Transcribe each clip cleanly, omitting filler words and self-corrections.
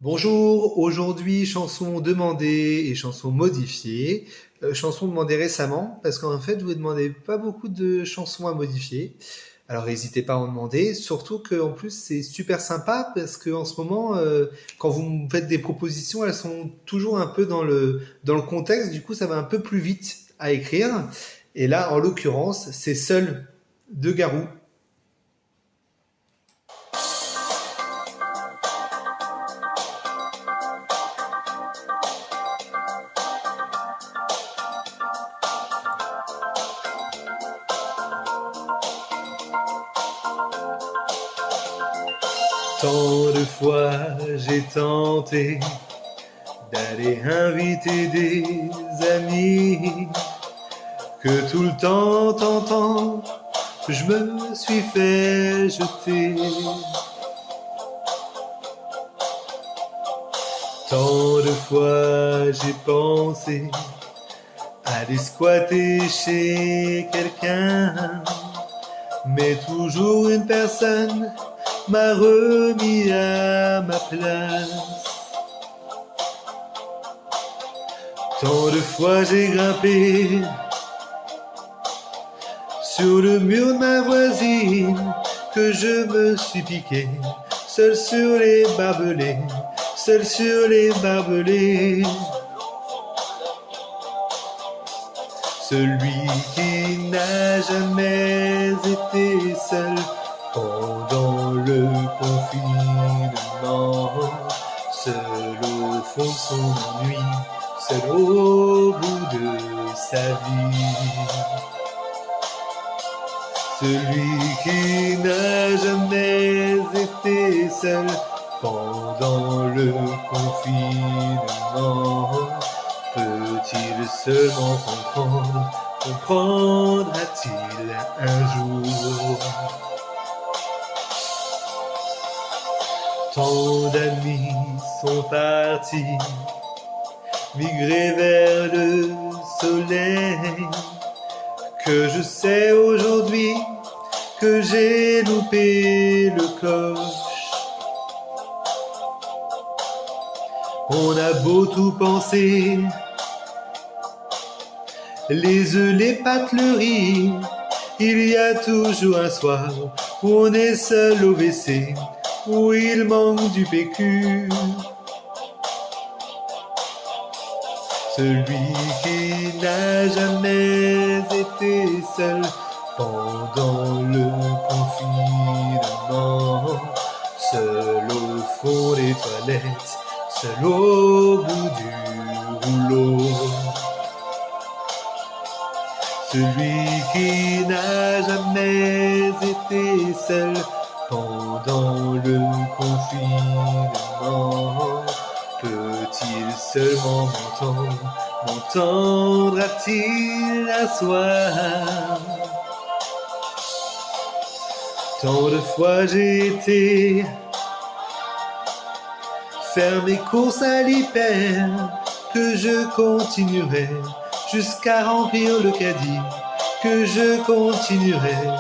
Bonjour, aujourd'hui chanson demandée et chanson modifiée. Chanson demandée récemment parce qu'en fait vous ne demandez pas beaucoup de chansons à modifier. Alors n'hésitez pas à en demander, surtout qu'en plus c'est super sympa parce qu'en ce moment quand vous me faites des propositions elles sont toujours un peu dans le contexte, du coup ça va un peu plus vite à écrire. Et là en l'occurrence c'est Seul de Garou. Tant de fois j'ai tenté d'aller inviter des amis, que tout le temps tentant, je me suis fait jeter. Tant de fois j'ai pensé aller squatter chez quelqu'un, mais toujours une personne m'a remis à ma place. Tant de fois j'ai grimpé sur le mur de ma voisine, que je me suis piqué, seul sur les barbelés, seul sur les barbelés. Celui qui n'a jamais été seul pendant le confinement, seul au fond de son ennui, seul au bout de sa vie. Celui qui n'a jamais été seul pendant le confinement, peut-il seulement comprendra-t-il un jour? Tant d'amis sont partis, migrés vers le soleil, que je sais aujourd'hui que j'ai loupé le coche. On a beau tout penser, les œufs, les pâtes, le riz, il y a toujours un soir où on est seul au WC, où il manque du PQ. Celui qui n'a jamais été seul pendant le confinement, seul au fond des toilettes, seul au bout du rouleau. Celui qui n'a jamais été seul pendant le confinement, peut-il seulement m'entendra-t-il un soir? Tant de fois j'ai été faire mes courses à l'hyper, que je continuerai jusqu'à remplir le caddie, que je continuerai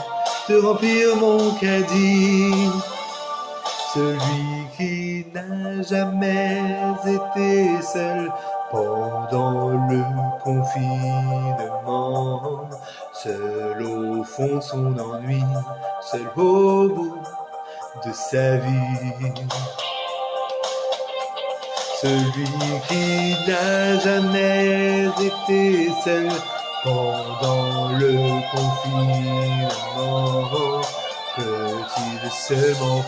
de remplir mon caddie. Celui qui n'a jamais été seul pendant le confinement, seul au fond de son ennui, seul au bout de sa vie. Celui qui n'a jamais été seul pendant le confinement, peut-il seulement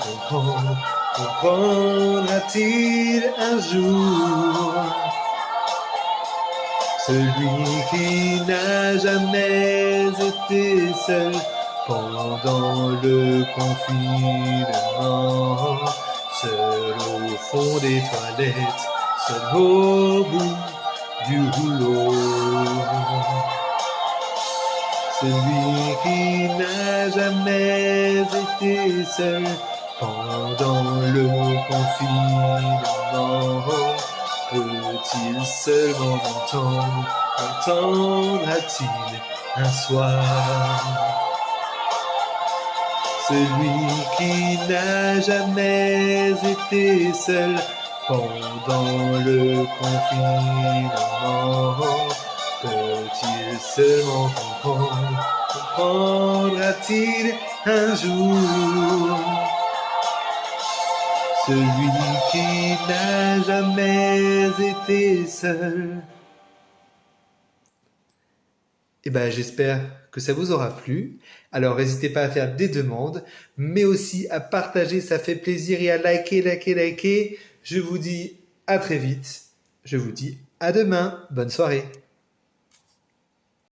comprendra-t-il un jour? Celui qui n'a jamais été seul pendant le confinement, seul au fond des toilettes, seul au bout du rouleau. Celui qui n'a jamais été seul pendant le confinement, peut-il seulement m'entendra-t-il un soir? Celui qui n'a jamais été seul pendant le confinement? Peut-il seulement comprendre? Comprendra-t-il un jour? Celui qui n'a jamais été seul. Eh ben, j'espère que ça vous aura plu. Alors, n'hésitez pas à faire des demandes, mais aussi à partager, ça fait plaisir, et à liker. Je vous dis à très vite. Je vous dis à demain. Bonne soirée.